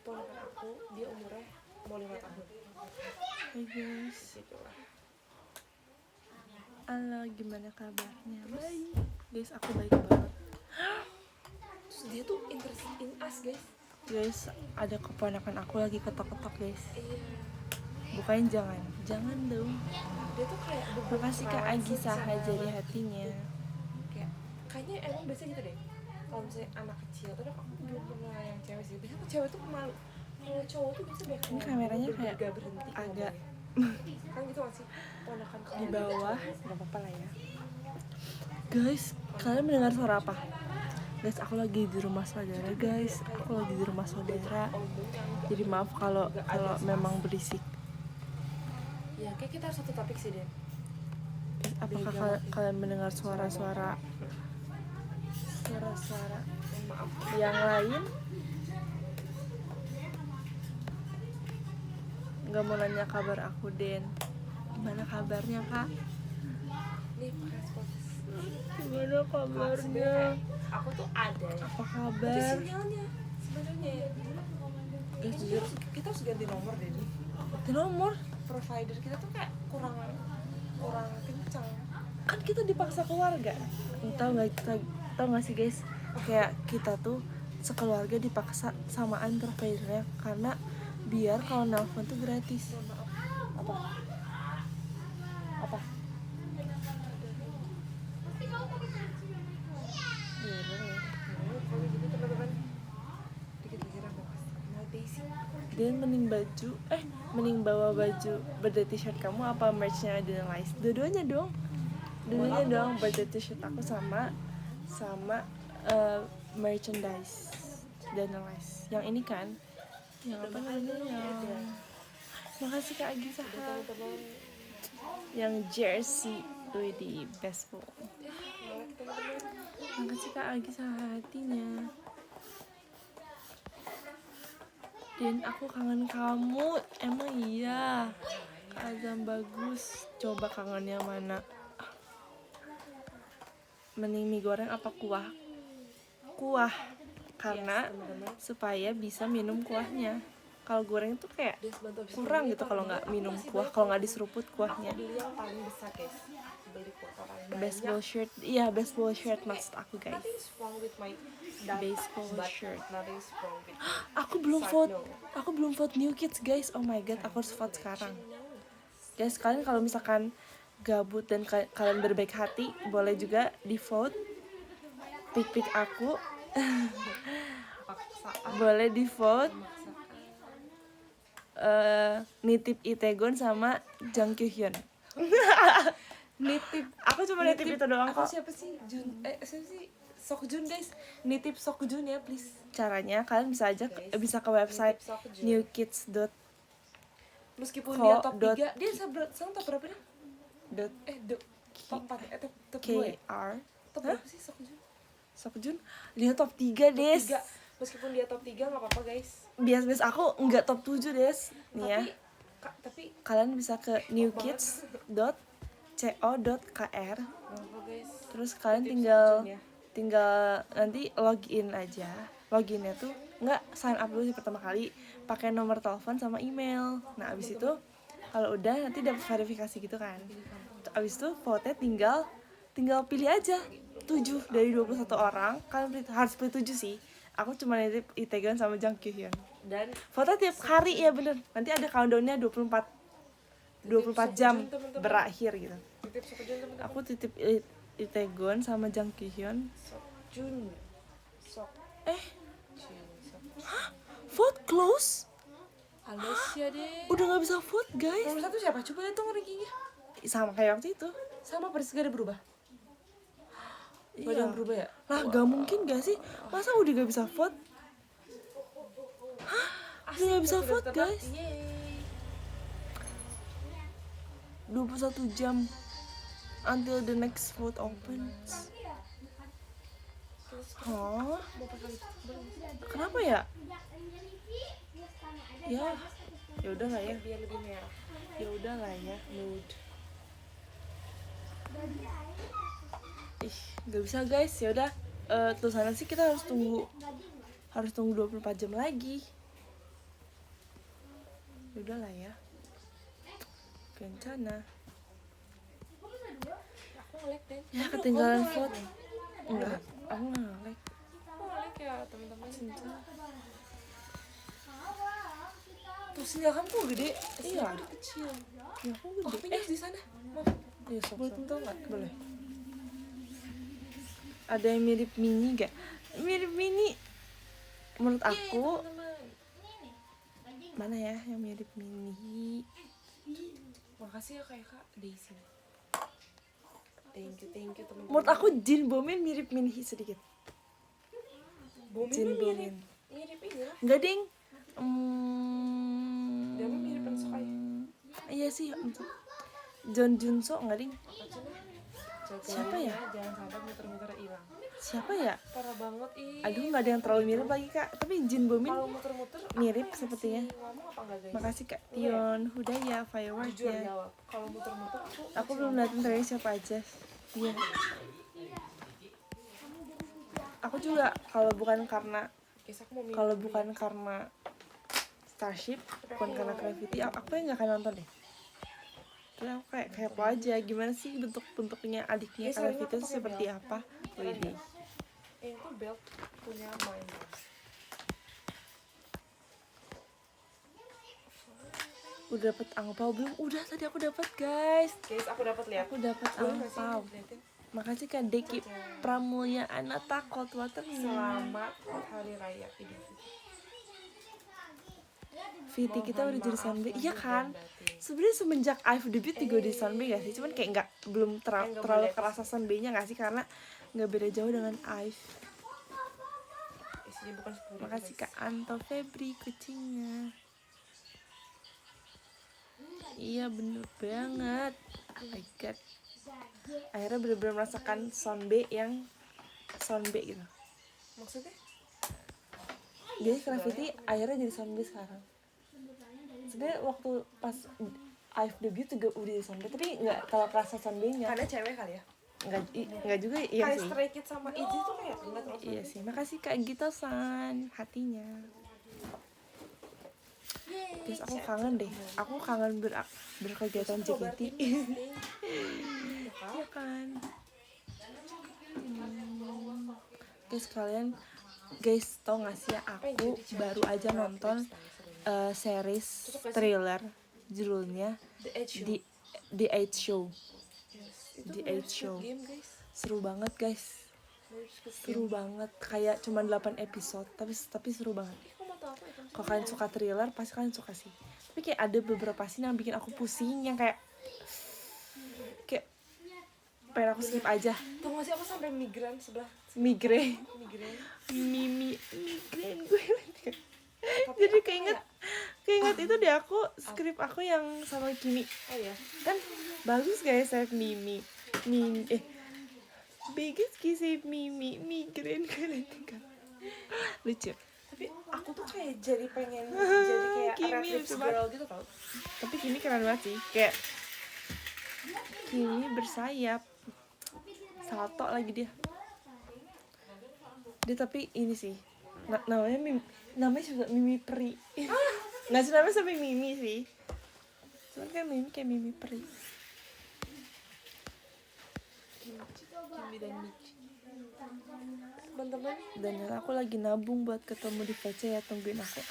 ponakan aku, dia umurnya mau 5 tahun. Hai guys, Gitu lah. halo, gimana kabarnya? Baik guys, aku baik banget. Terus dia tuh interested in us guys. Guys, ada keponakan aku lagi ketok-ketok guys. Iya. Bukain, jangan dong. Dia tuh kayak Makasih Kak Agi Saha jadi hatinya. Kayaknya emang biasanya gitu deh. Kalau misalnya anak kecil, tapi aku belum pernah yang cewek sih. Biasanya tuh cewek tuh pemalu. Kalau cowok tuh biasa banyak Ini kameranya kayak gak berhenti agak kan gitu masih ponakan di bawah, nggak apa-apa lah ya. Guys, kalian mendengar suara apa? Guys, aku lagi di rumah saudara guys. Aku lagi di rumah saudara. Jadi maaf kalau memang berisik. Ya kayak kita harus satu topik sih Den. Apakah kalian mendengar suara-suara Maaf. yang lain? Nggak mau nanya kabar aku, Den. Gimana kabarnya Kak? Nih pakai podcast. Gimana kabarnya? Aku tuh ada ya. Apa Ada kabar? sinyalnya sebenarnya. Guys, jujur, Kita harus ganti nomor deh nih. di nomor Provider kita tuh kayak kurang kencang. kan kita dipaksa keluarga. Tahu nggak sih guys? Kayak kita tuh sekeluarga dipaksa samaan providernya karena biar kalau nelpon tuh gratis. Apa? Kalau gitu teman-teman dikit lagi rambut mau Daisy. Dan mending bawa baju birthday t-shirt kamu apa merchnya Danielize? Dua-duanya dong. Birthday t-shirt aku sama merchandise Danielize. Yang ini kan? Yang apa namanya? Makasih Kak Agi Saha. Teman-teman Yang jersey di baseball. Makasih Kak Agi Saha hatinya. Dan aku kangen kamu. Emang iya. Azam bagus. Coba kangennya mana? Mending mie goreng apa kuah? Kuah. Karena supaya bisa minum kuahnya. Kalau goreng tuh kayak kurang gitu kalau nggak minum kuah, kalau nggak diseruput kuahnya. beli yang paling besar guys. Beli kuah paling banyak. Baseball shirt, iya baseball shirt maksud aku guys. Nothing's wrong with my data, Baseball but shirt. nothing's wrong with Aku belum vote New Kids guys. Oh my god, aku harus vote sekarang. Guys, kalian kalau misalkan gabut dan kalian berbaik hati, boleh juga di vote pick aku. Boleh di vote nitip Itaewon sama Jang Kyuhyun. Nitip. Aku cuma nitip itu doang Aku kok. siapa sih? Siapa sih? Sokjun guys. Nitip Sokjun ya please. Caranya kalian bisa aja bisa ke website newkids. Meskipun Ko dia top dot 3, dia sekarang top berapa nih? Top 4 top 2 ya? KR Top berapa sih Sokjun? Sokjun dia top 3 des. 3. Meskipun dia top 3 enggak apa-apa guys. Bias aku nggak top 7 des. Nih ya. Tapi Kalian bisa ke newkids.co.kr. guys. Terus kalian tinggal nanti login aja. Loginnya tuh nggak sign up dulu sih pertama kali, pakai nomor telepon sama email. Nah abis itu kalau udah nanti dapat verifikasi gitu kan. Abis itu vote tinggal pilih aja 7 dari 21 orang. Kalian harus pilih 7 sih. Aku cuma nitip Itaewon sama Jang Kyuhyun. Dan vote tiap hari ya bener. Nanti ada countdownnya 24 jam berakhir gitu. Aku titip Itaewon sama Jang Kyuhyun. Vote close? Alicia deh. Udah gak bisa vote guys. Nomor 1 siapa? Coba lihat dong rankingnya. Sama kayak waktu itu. Sama persis gak ada berubah. Iya. Gak ada yang berubah ya? Lah gak mungkin gak sih? Masa udah gak bisa vote? Udah gak bisa vote guys. 21 jam until the next vote opens. Hah? Kenapa ya? Ya udah lah ya. Biar lebih merah. Ya udah lah ya. Mood. Gak bisa guys. Ya udah. Tulisannya sih kita harus tunggu 24 jam lagi. Udah lah ya, bencana Aku nge-lag deh. ya, Aduh, ketinggalan kamu nge-lag vote. nih. Enggak, aku nggak nge-lag. Aku nge-lag ya teman-teman. Tuh sinyal kamu kok gede. Iya. Sinyal kecil. Ya aku Oh, gede. minyak di sana. Maaf. Ya sok Boleh sok. tentu nggak? Boleh. Ada yang mirip mini gak? Mirip mini. Menurut Iya, aku teman-teman. mana ya yang mirip mini? Makasih ya Kak Daisy. Thank you teman-teman. Menurut aku Jin Bomin mirip Minhy sedikit. Bomin Jin mah mirip. Bomin. Mirip ini lah. Enggak ding. Dia mah mirip Eun Suk Ae. Iya sih. John Junso enggak ding? Siapa ya? Jangan sampai muter-muter hilang. Siapa ya? Parah banget ih. Aduh, nggak ada yang terlalu mirip lagi kak. Tapi Jin Bomin Kalau muter-muter mirip apa ya, sepertinya. masih ngomong apa enggak guys? Makasih kak Tion, Hudaya, Firework Jujur ya. jawab. Kalau muter-muter Aku belum datang dari siapa aja. Iya. Aku juga kalau bukan karena Guys, aku mau minum kalau dulu bukan ya. karena Starship, bukan karena Gravity, aku yang nggak akan nonton deh. Karena aku kayak kepo aja gimana sih bentuknya adiknya Iya, soalnya Gravity aku itu pakai seperti belt. apa? Keren Widih. ya? Itu belt punya main. Udah dapat angpau belum? Udah, tadi aku dapat guys. Guys, aku dapat lihat. Aku dapat Boleh nggak sih angpau. diliatin? Makasih Kak Deki Pramulya Anata Cold Water. Selamat Hari Raya Idul Fitri. Viti kita udah jadi sunbae. Iya kan? Batin. Sebenarnya semenjak I've debut juga di sunbae gak sih? Cuman kayak nggak belum Nggak terlalu boleh. kerasa sunbae-nya gak sih? Karena nggak beda jauh dengan I've. Isinya bukan 10.000. Makasih guys. Kak Anto Febri kucingnya. Iya bener banget. Oh my god. Akhirnya bener-bener merasakan sunbae yang sunbae gitu. Maksudnya? Jadi Gravity akhirnya jadi sunbae sekarang. Sebenarnya waktu pas I've debut juga udah jadi sunbae, tapi nggak kalau kerasa sunbae-nya. Karena cewek kali ya? Nggak juga, iya Kayak sih. Stray Kids sama Izzy tuh kayak enggak terlalu. Iya sih, makasih Kak Gito-san hatinya. Guys, aku kangen deh. Aku kangen berkegiatan JKT. Iya kan. Guys, guys tau gak sih ya, aku baru aja nonton series thriller judulnya The Eight Show. The Eight Show. Seru banget guys. Seru banget, kayak cuma 8 episode tapi seru banget. Kalau kalian suka thriller pasti kalian suka sih. Tapi kayak ada beberapa scene yang bikin aku pusing, yang kayak pengen aku skip aja. Tau gak sih aku sampai migran sebelah Migrain gue. Jadi keinget itu deh, aku skrip aku yang sama Kimi Oh ya. kan bagus guys. Saya Mimi biggest kisi Mimi migrain kalian tinggal lucu. Tapi aku tuh kayak jadi pengen jadi kayak Kimi red lips coba. girl gitu tau. Tapi Kimi keren banget sih, kayak Kimi bersayap, salto lagi dia tapi ini sih namanya juga Mimi Peri. Nggak sih namanya sampai Mimi sih, cuman kan Mimi kayak Mimi Peri. Kimi dan Michi. Teman-teman, Dan aku lagi nabung buat ketemu di VC ya, tungguin aku.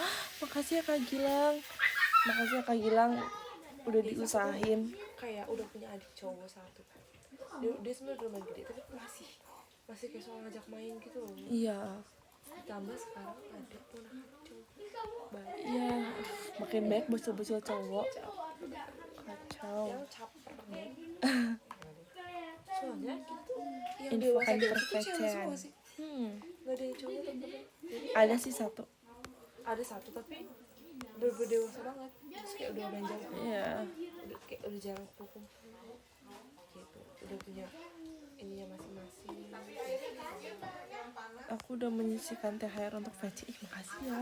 Makasih ya Kak Gilang, makasih ya Kak Gilang udah diusahain. kayak udah punya adik cowok satu. Dia sebenarnya udah lumayan gede, tapi masih kayak soal ngajak main gitu loh. Iya, Ditambah sekarang ada ponakan cowok. Baik. iya, makin banyak bocil-bocil cowok. Kacau. Yang caper banget. Soalnya gitu yang Info dewasa kantor dewasa tuh cewek VC-an. semua sih. Gak ada yang cowok temen-temen. Jadi Ada sih satu. ada satu tapi bener-bener dewasa banget. Terus kayak udah main jalan. Iya. Udah jarang hukum gitu, udah punya ininya masing-masing. Aku udah menyisikan THR untuk VC. Ih, makasih ya.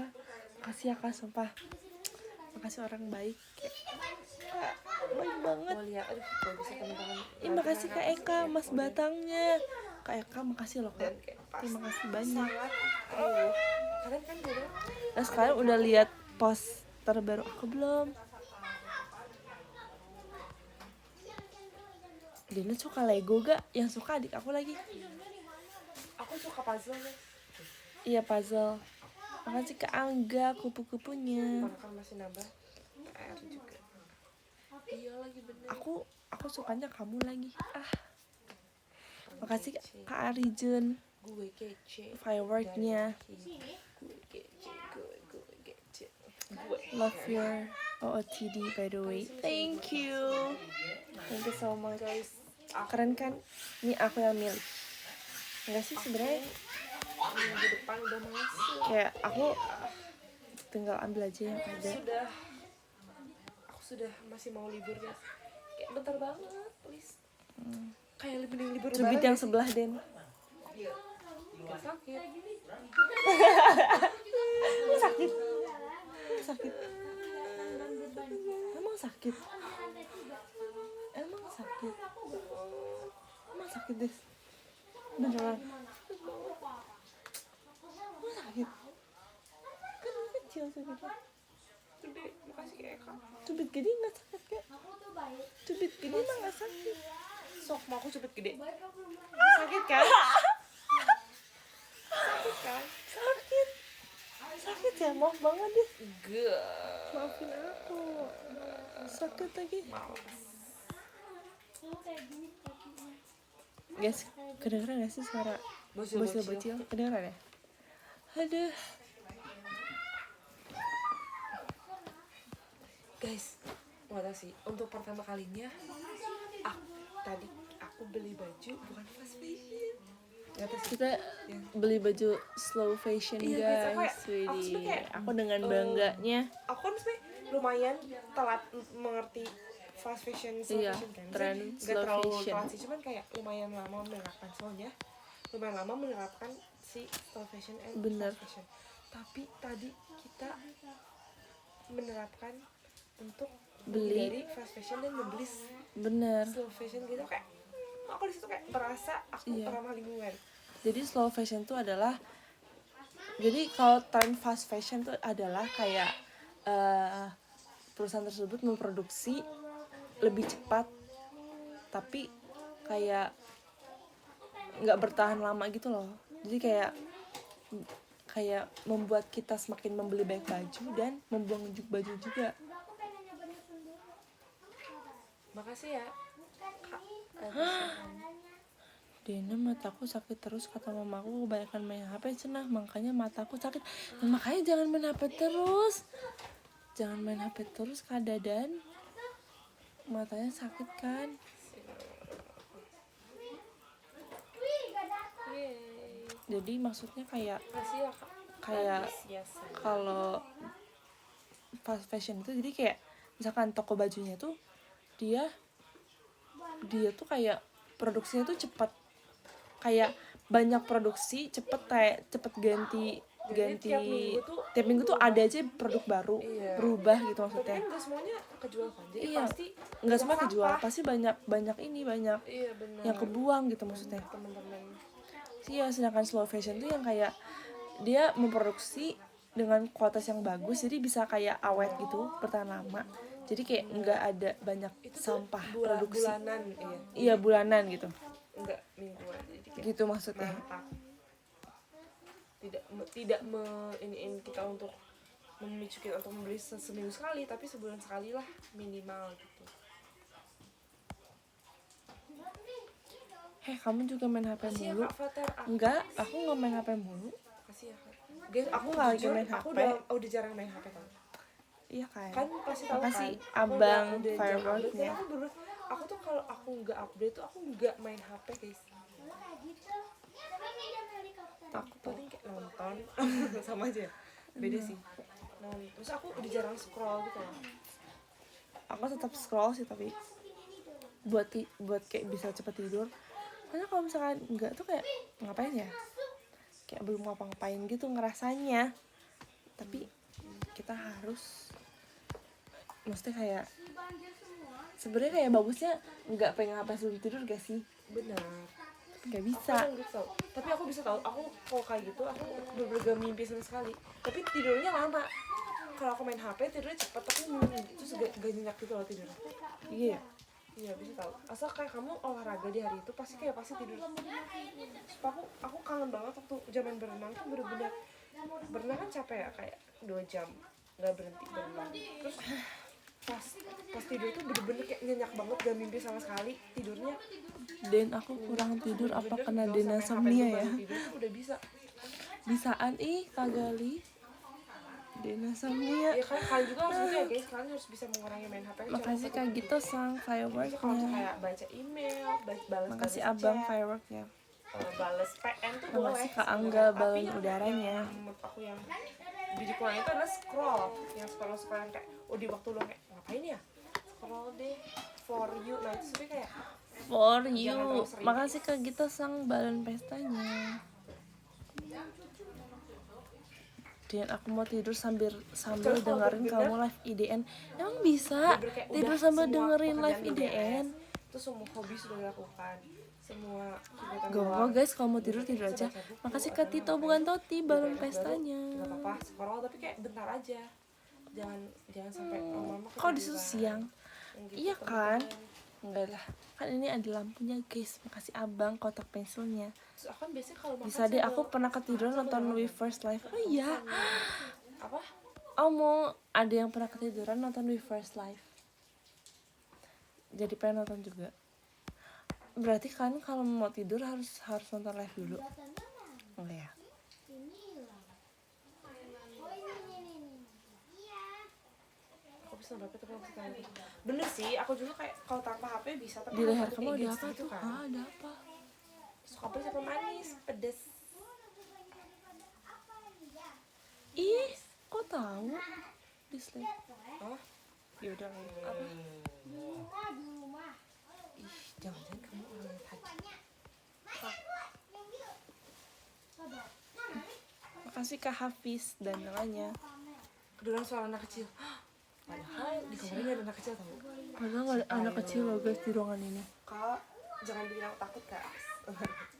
Makasih ya Kak, sumpah. Makasih orang baik. Kak, baik banget. Mau lihat, aduh kalau bisa teman-teman. Ih, makasih Kak Eka, Mas Batangnya. Kak Eka, makasih loh Kak. Terima kasih banyak. Kalian kan dulu Nah, sekarang udah lihat post terbaru aku belum? Dina suka Lego gak? Yang suka adik aku lagi. Aku suka puzzle guys. Iya puzzle. Makasih ke Angga kupu-kupunya. Kan masih nambah PR juga. Iya lagi bener. Aku sukanya kamu lagi. Makasih Kak Arijun. Gue kece. Fireworknya. Gue kece. Love your OOTD by the way. Thank you so much guys. Keren kan? Ini aku yang milih. Enggak sih sebenarnya. Minggu depan udah masuk. Kayak aku tinggal ambil aja yang ada. Aku sudah masih mau libur guys. Kayak bentar banget, please. Kayak lebih libur Cubit lebaran yang sih. sebelah Den. Gak sakit. Sakit. Sakit. Emang sakit. Emang sakit. Emang sakit Des. Beneran. Emang sakit. Kan kecil sakitnya. Gede, makasih kayak Eka. Cubit gede nggak sakit kayak. Cubit gede mah nggak sakit. Sok mau aku cepet gede. Sakit kan? Sakit kan? Sakit. Sakit ya, maaf banget deh. Enggak. Maafin aku. Sakit lagi. Guys, kedengeran gak sih suara bocil-bocil? Kedengeran ya? Aduh. Guys, nggak tahu sih. Untuk pertama kalinya, tadi aku beli baju bukan fast fashion. Nggak tahu sih. Kita beli baju slow fashion Iya, guys, aku sebenernya kayak, aku dengan bangganya. Aku kan sebenarnya lumayan telat mengerti fast fashion, slow Iya, fashion kan. tren Nggak slow terlalu fashion. telat sih, cuman kayak lumayan lama menerapkan si slow fashion and Bener. fast fashion. Tapi tadi kita menerapkan untuk Beli. dari fast fashion dan membeli Bener. slow fashion gitu, kayak aku di situ kayak berasa aku Iya. ramah lingkungan. Jadi slow fashion tuh adalah, jadi kalau tren fast fashion tuh adalah kayak perusahaan tersebut memproduksi lebih cepat tapi kayak nggak bertahan lama gitu loh. Jadi kayak membuat kita semakin membeli banyak baju dan membuang baju juga. Makasih ya Kak. Dena, mataku sakit terus kata mamaku, kebanyakan main HP cenah, makanya mataku sakit. Nah, makanya jangan main HP terus. Jangan main HP terus Kak Dadan. Matanya sakit kan? Yeay. Jadi maksudnya kayak Makasih ya Kak. kayak Yes, kalau fast fashion itu jadi kayak misalkan toko bajunya tuh dia tuh kayak produksinya tuh cepet, kayak banyak produksi cepet, kayak cepet ganti tiap minggu tuh ada aja produk baru. Iya. Berubah gitu Tapi maksudnya. kan nggak semuanya kejual kan, jadi Iya, pasti nggak semua sampah. kejual, pasti banyak Iya benar. yang kebuang gitu maksudnya. Teman-teman. Iya, sedangkan slow fashion tuh yang kayak dia memproduksi dengan kualitas yang bagus, jadi bisa kayak awet gitu, bertahan lama. Jadi kayak nggak ada banyak Itu tuh sampah produksi. bulanan, iya. Iya, bulanan gitu. Enggak mingguan, jadi kayak Gitu maksudnya. mantap. Tidak iniin kita untuk memicu kita untuk membeli seminggu sekali, tapi sebulan sekali lah minimal gitu. Kamu juga main HP Kasih ya mulu? Kak Fater. Enggak, aku nggak main HP mulu. Kasih ya Kak. Guys, aku nggak lagi jujur, main aku HP. udah jarang main HP kan. Iya kan. Kan pasti tahu Makasih kan. Aku abang udah jarang fireworknya. update, dan aku tuh kalau aku nggak update tuh aku nggak main HP guys. Aku paling kayak nonton sama aja ya? Beda sih nonton. Terus aku udah jarang scroll gitu loh. Aku tetap scroll sih, tapi buat kayak bisa cepet tidur. Karena kalau misalkan enggak tuh kayak ngapain ya, kayak belum ngapa-ngapain gitu ngerasanya. Tapi kita harus, maksudnya kayak sebenarnya kayak bagusnya nggak pengen HP sebelum tidur gak sih? Benar. Tapi nggak bisa. Tapi aku bisa tahu, aku kalau kayak gitu aku bener-bener gak mimpi sama sekali. Tapi tidurnya lama. Kalau aku main HP tidurnya cepet, tapi terus gak nyenyak gitu loh tidurnya. Iya. Iya bisa tahu. Asal kayak kamu olahraga di hari itu pasti tidur. Sumpah aku kangen banget waktu zaman berenang tuh bener-bener berenang kan capek ya kayak 2 jam nggak berhenti berenang. Terus pas tidur tuh bener-bener kayak nyenyak banget, gak mimpi sama sekali tidurnya. Dan aku kurang tidur apa Bener-bener karena gak usah main HP insomnia dulu ya. baru tidur tuh udah bisa. Bisaan kagali. Insomnia. Ya kan kalian juga harus ya guys, kalian harus bisa mengurangi main HP. Makasih Kak Gito sang Kalau fireworknya. kayak baca email, balas Makasih Abang fireworknya. balas PN tuh boleh. Makasih Kak Angga balon udaranya. Menurut aku yang jadi kurang itu adalah scroll, yang scroll yang kayak di waktu lo kayak ngapain ya, scroll deh for you. Nah itu sebenernya kayak For jangan you. terlalu sering. Makasih Kak Gito sang balon pestanya. Dan aku mau tidur sambil Kalau dengerin bener-bener- kamu live IDN. Emang bisa bener-bener kayak tidur udah sambil semua dengerin live pekerjaan IDN? terus semua hobi sudah dilakukan, semua kegiatan Gak luar. apa guys, kalau mau tidur aja. Makasih Kak Tito bukan Toti balon pestanya. Gak apa-apa scroll tapi kayak bentar aja, jangan sampai lama-lama Kok ketiduran. disuruh siang? Yang gitu, Iya kan? teman-teman. Enggak lah, kan ini ada lampunya guys. Makasih Abang kotak pensilnya. Terus aku kan biasanya kalau makan Bisa deh, aku pernah ketiduran nonton We First Live. Oh iya, apa oh mau ada yang pernah ketiduran nonton We First Live. Jadi pengen nonton juga. Berarti kan kalau mau tidur harus nonton live dulu. Enggak ya? aku bisa berapa tapi aku bisa tahu. Bener sih, aku juga kayak kalau tanpa HP bisa tapi Di leher aku kamu kayak ada gitu apa gitu tuh? kan. Ah, ada apa? Suka apa siapa manis pedes. Ih, kok tahu? Dislike. Oh Ya udah. apa ih jangan-jangan kamu orang yang tadi. Makasih Kak Hafiz dan lainnya. Kedengeran suara anak kecil. Padahal di kamar ini ada anak kecil tau. Padahal ada anak kecil loh guys di ruangan ini. Kak, jangan bikin aku takut kak.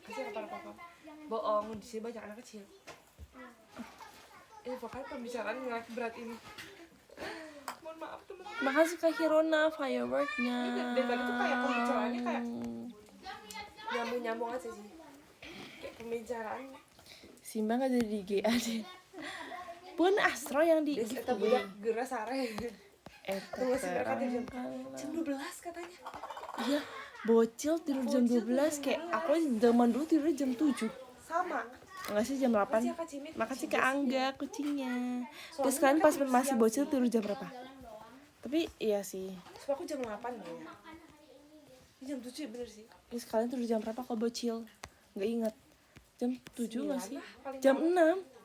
Kasih kepada papa. Bohong, di sini banyak anak kecil. Pokoknya pembicaraan ngelak berat ini. Mohon maaf teman-teman. Makasih Kak Hirona fireworknya. Dari tadi tuh kayak pembicaraannya kayak nyambung-nyambung aja sih. Kayak pembicaraan. Simba nggak jadi di GA deh. Bukan Astro yang di Des, eta giveaway. budak geura sare. Tunggu sih mereka tidur jam 12 katanya. Iya, bocil tidur jam 12 kayak aku zaman dulu tidur jam 7. Sama. Enggak sih jam 8. Makasih ya, Kak Cimit. Makasih Kak Angga kucingnya. Soalnya Terus kalian mereka pas tidur masih siang bocil sih. tidur jam berapa? Tapi iya sih. Soalnya aku jam 8 kayaknya. Ini jam 7 ya bener sih. Terus kalian tidur jam berapa kalau bocil? Nggak ingat. Jam 7 nggak 9 sih? lah, paling Jam malam. 6.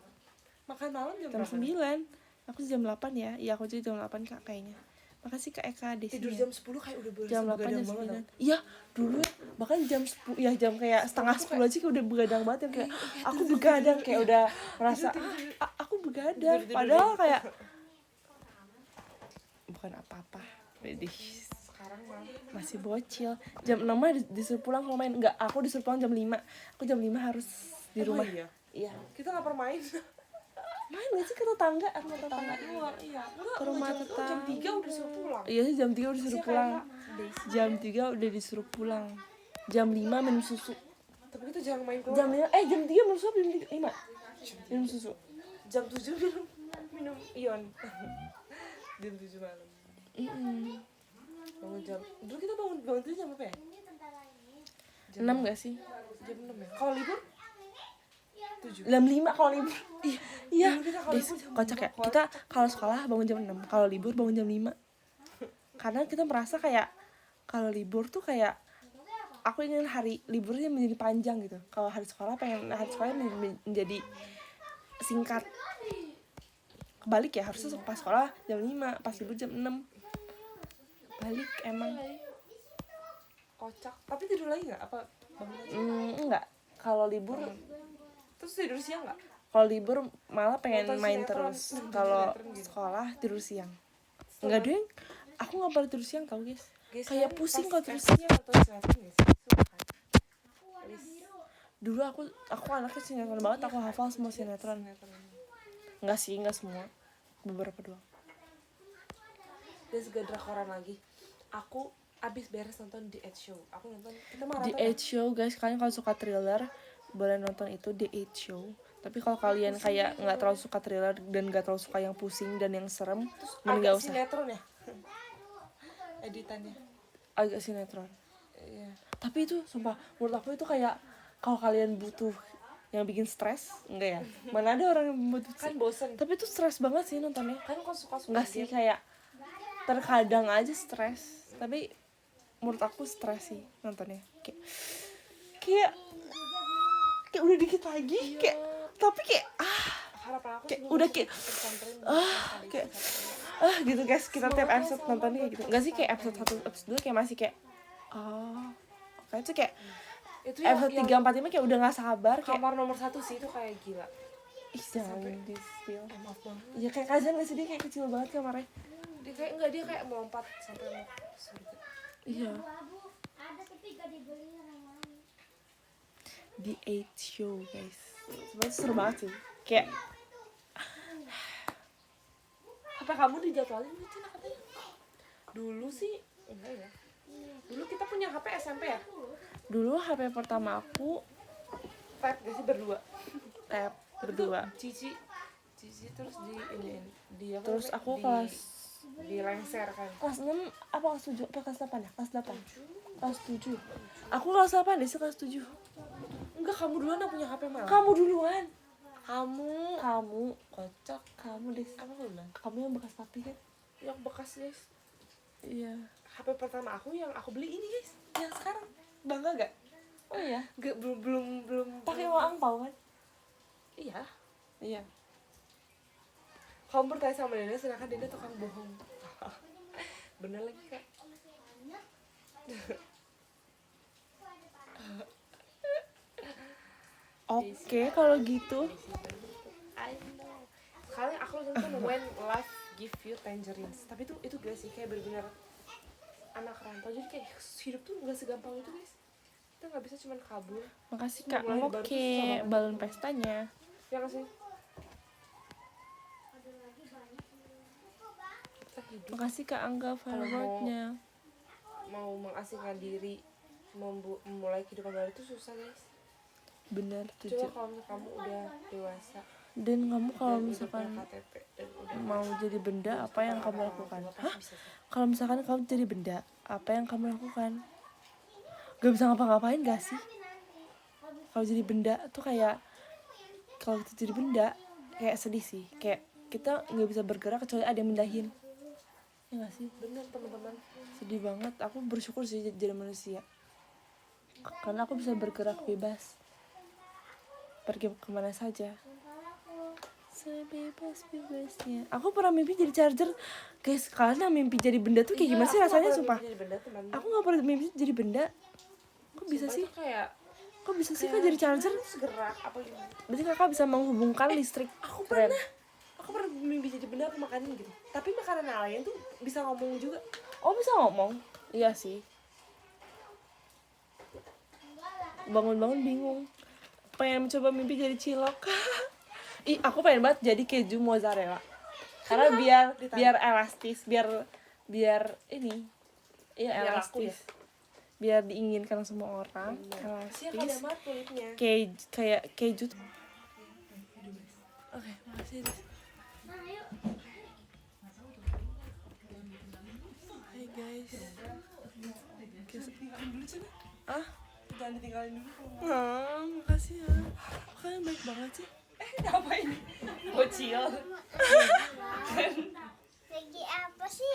Makan malam jam Jam berapa? 9. Aku jam 8 ya. Iya aku juga jam 8 Kak kayaknya. Makasih Kak Eka Desinya. Tidur jam 10 kayak udah jam 8 begadang jam banget, 9. Iya, dulu ya, bahkan jam 10 ya jam kayak setengah 10 aja kayak udah begadang banget yang kayak aku begadang kayak udah merasa aku begadang padahal kayak bukan apa-apa. Widih, sekarang malah masih bocil. Jam 6 mah disuruh pulang kalau main. Enggak, aku disuruh pulang jam 5. Aku jam 5 harus di rumah. iya? Iya. Kita lapar main. Main gak sih ke tetangga? Ke tetangga. Luar, iya. Enggak, Ke rumah jam tetangga. 3 udah suruh pulang. Iya sih jam 3 udah disuruh Siapa pulang. ya, Kak? Jam 3 udah disuruh pulang. Jam 5 minum susu. Tapi kita jarang main keluar. Jam 5 jam 3 minum susu jam 5. Minum susu. Jam 7 minum ion. Jam 7 malam. Bangun jam. Dulu kita bangun tidur jam berapa ya? 6 gak sih? Jam 6 ya. Kalau libur 7. Jam 5 kalau libur. Iya. Dulu kita kalau Des, libur jam kocak ya. 5. Kita kalau sekolah bangun jam 6, kalau libur bangun jam 5. Karena kita merasa kayak kalau libur tuh kayak aku ingin hari liburnya menjadi panjang gitu. Kalau hari sekolah pengen hari sekolah menjadi singkat. Kebalik ya, harusnya pas sekolah jam 5, pas libur jam 6. Balik emang. Kocak. Tapi tidur lagi enggak? Apa bangun aja? Enggak. Kalau libur Terus tidur siang enggak? kalau libur malah pengen Nonton main sinetron. terus. Nonton Kalau sinetron gitu. sekolah tidur siang. Enggak deh. Aku enggak pernah tidur siang tau guys. Guys, Kayak kan pusing pas kalau tidur SD siang. nonton sinetron nggak sih? Suka kan? Please. Dulu aku anaknya sinetron banget, aku hafal semua sinetron. Enggak sih, enggak semua. Beberapa doang. Dan juga drakoran lagi. Aku abis beres nonton The Ed Show. Aku nonton, kita The maraton Eight Show guys, kalian kalau suka thriller boleh nonton itu The Eight Show. Tapi kalau kalian kayak nggak terlalu suka thriller dan nggak terlalu suka yang pusing dan yang serem, mending nggak agak usah. sinetron ya editannya. Agak sinetron. Iya. Tapi itu sumpah menurut aku itu kayak kalau kalian butuh yang bikin stres, enggak ya? Mana ada orang yang butuh Kan bosen. Tapi itu stres banget sih nontonnya. Kan kok suka-suka Enggak sih, kayak terkadang aja stres. Tapi menurut aku stres sih nontonnya. Kayak udah dikit lagi, kayak tapi kayak harapan aku kayak sebelum udah masuk kayak pesantren, kayak gitu guys, kita tiap episode nontonnya kayak gitu. Enggak sih, kayak episode 1, episode 2 kayak masih kayak kayak itu kayak itu yang, episode 3, 4, 5 kayak udah gak sabar kayak kamar nomor 1 sih itu kayak gila. ih jangan di spill. Maaf banget. Ya kayak kasihan gak sih, dia kayak kecil banget kamarnya. Dia kayak enggak, dia kayak melompat sampai mau surga. Iya. Ada tapi gak dibeli yang lain. The Eight Show guys, sebenarnya seru banget sih. Kayak HP kamu dijadwalin gitu lah katanya. Dulu sih enggak ya. Dulu kita punya HP SMP ya? dulu HP pertama aku Tab gak sih berdua? tab berdua. Cici terus di ini di apa Terus namanya? aku Di- kelas di lengser kan. kelas 6 apa kelas 7 apa kelas 8 ya? Kelas 8. Kelas 7. Aku kelas 8 deh sih, kelas 7. Enggak, kamu duluan yang punya HP malah. Kamu duluan. Kamu Kocak kamu deh. apa duluan? Kamu yang bekas papi kan? Yang bekas guys. Iya. HP pertama aku yang aku beli ini guys. Yang sekarang. Bangga gak? Oh iya. Gak, belum Pakai uang angpau kan? Iya. Iya. Kamu bertanya sama Dina sedangkan Dina tukang bohong. Bener lagi kak. Oke, kalau gitu. I know. Sekarang aku lagi nonton When Life Give You Tangerines. Tapi itu gak sih kayak benar-benar anak rantau. Jadi kayak hidup tuh gak segampang itu guys. Kita gak bisa cuman kabur. Makasih Kak Mulai baru tuh susah Oke, banget. balon pestanya. Ya gak sih? Kita hidup Makasih Kak Angga fireworknya. mau mengasingkan diri, memulai kehidupan baru itu susah guys. Bener, Coba tujuh. kalau kamu udah dewasa Dan kamu kalau dan udah misalkan punya KTP dan udah mau jadi benda, apa yang kamu lakukan? pasti Hah? bisa sih. Kalau misalkan kamu jadi benda, apa yang kamu lakukan? Gak bisa ngapa-ngapain gak sih? Kalau jadi benda tuh kayak, kalau kita jadi benda kayak sedih sih. Kayak kita nggak bisa bergerak kecuali ada yang mindahin. Ya gak sih? Bener teman-teman. Sedih banget. Aku bersyukur sih jadi manusia, karena aku bisa bergerak bebas, pergi kemana saja sebebas-bebasnya. Aku pernah mimpi jadi charger guys. Kalian yang mimpi jadi benda tuh kayak Iya, gimana sih aku rasanya? nggak pernah Sumpah mimpi jadi benda, teman-teman. aku gak pernah mimpi jadi benda. Kok bisa Sumpah sih? itu kayak Kok bisa sih kak jadi charger? terus gerak apa gimana? Berarti kakak bisa menghubungkan listrik. Aku Keren. pernah. Aku pernah mimpi jadi benda, aku makanin gitu. Tapi makanan yang lain tuh bisa ngomong juga. Oh bisa ngomong? Iya sih. Bangun-bangun bingung. Pengen mencoba mimpi jadi cilok. Ih, aku pengen banget jadi keju mozzarella. Karena biar elastis, biar ini. Iya Biar laku elastis. Biar diinginkan semua orang. Kasihan ada Elastis. banget kulitnya. Kayak keju. Oke, makasih. Hai guys. Tinggalin dulu sana. Ah, Jangan ditinggalin dulu. makasih ya. Kalian baik banget sih. Ngapain? Bocil. Lagi apa sih?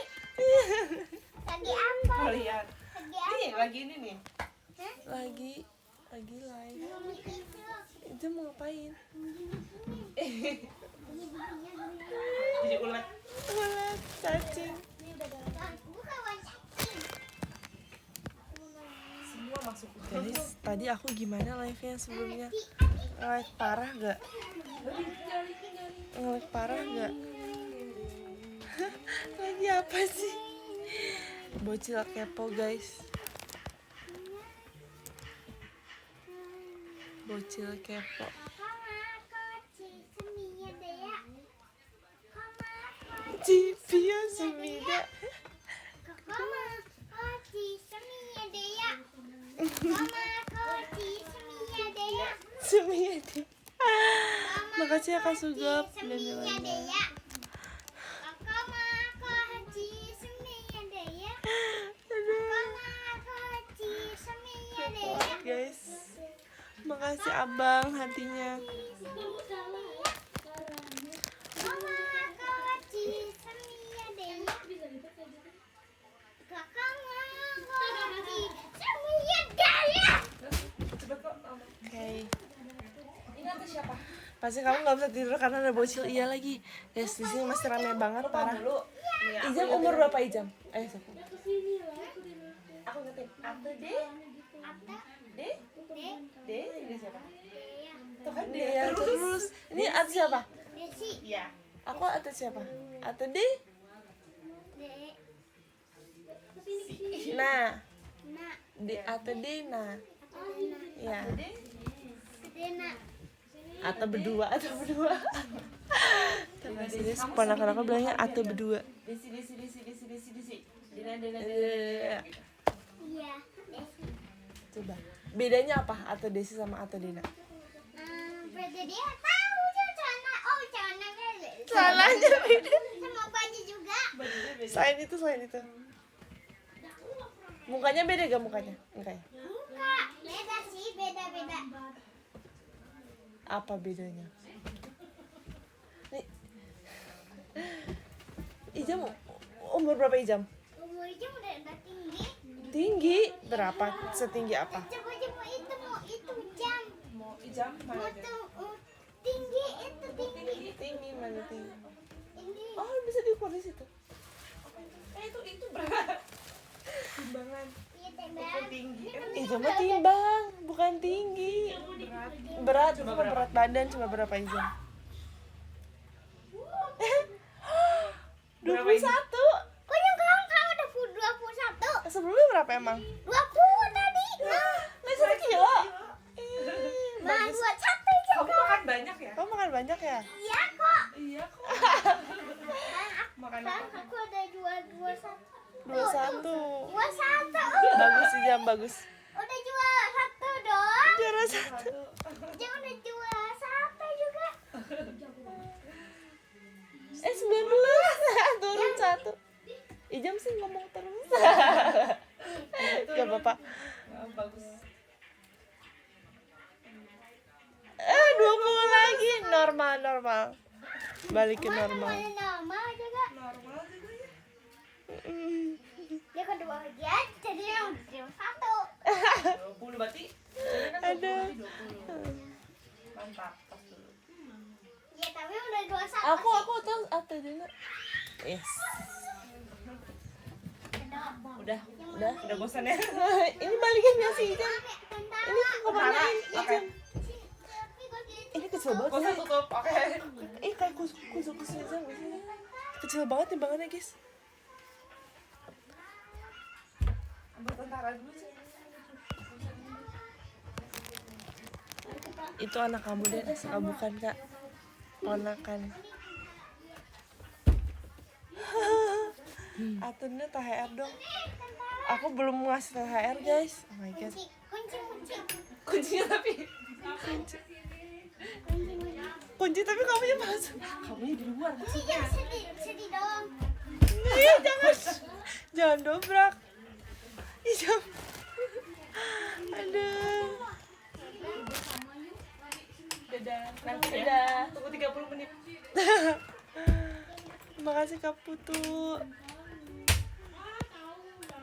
Lagi apa? Mau lihat. Lagi apa? Nih, lagi ini nih. Lagi live. Itu mau ngapain? Jadi ulet. Ulat cacing. Bukan wancakin. Semua masuk. Guys, tadi aku gimana live-nya sebelumnya? Live parah gak? Live parah gak? Lagi apa sih? Bocil kepo guys. Bocil kepo. Cipia Sumida. Koma, Mama koci semia dea. Semuanya deh. Makasih ya Kak Sugap. Semia dea. Mama koci semia dea. Mama koci semia dea. Guys, makasih abang hatinya. Mama koci semia dea. Kakaknya koci semia dea. Oke. Ini atas siapa? Pasti kamu nggak bisa tidur karena ada bocil iya lagi. Guys, di sini masih rame banget parah. Ijam umur berapa Ijam? Ayo Saku. Aku ngetin. Ate D. D. D. Ini siapa? Tuh kan dia Iya, terus. Ini atas siapa? Desi. Iya. Aku atas siapa? Atas D. Nah, Nak. di atas D nah. Ya. Dena. Atau berdua. Terus ini ponakan aku bilangnya atau berdua. Desi. Dina. Iya. Iya. Coba. Bedanya apa atau Desi sama atau Dina? Beda dia tahu dia celana. Oh, celananya Salahnya beda. sama baju juga. Selain itu. Mukanya beda gak mukanya? Enggak ya? Enggak, beda sih, beda-beda. Apa bedanya? Nih. Ijam umur berapa Ijam? Umurnya udah tinggi. Tinggi berapa? Setinggi apa? Coba itu jam. Mau Ijam Mau mana? tuh tinggi itu tinggi. Tinggi mana tinggi? Ini Oh bisa diukur di situ. Itu berat. Timbangan. iya tembak. Tinggi. Ijam mah timbang, bukan tinggi. Berat, cuma berat badan cuma berapa Ijam? 21. Kok yang kamu udah 21? Sebelumnya berapa emang? 20 tadi. Nggak 1 kilo. Nah, 21 Kamu makan banyak ya? Kamu makan banyak ya? Iya kok. Iya kok. Makan Kan apa? aku ada 21. 21. 21. Bagus sih Jam, bagus. Udah jual 1 dong. Juara 1. Jangan udah jual 1 juga. 19. Turun 1. Ijam sih ngomong terus. Gak apa-apa. Bagus. 20 lagi. Normal. Balik ke normal. Ada nama juga. Normal juga ya. Dia kedua dia jadi yang 20 berarti. Aduh. 20. Mantap. Pas dulu. Ya tapi udah 21. Aku tahu atau Dina. Yes. Udah bosan ya. Ini balikin ya sih Ijam. Ini kemana Ijam? Ini kecil banget Bosan ya. tutup. Oke. Kayak kusuk Ijam ini. Kecil banget timbangannya guys. Ambil tentara dulu sih. Itu anak kamu deh, bukan Kak? Ponakan. Atunnya THR dong. Aku belum ngasih THR guys. Oh my god. Kunci. Kuncinya tapi. Kunci tapi kamunya masuk. Kamunya di luar. Iya sedih dong. Iya jangan dobrak. Ijam. Aduh. Dadah. Nanti Dadah. tunggu 30 menit. Makasih Kak Putu.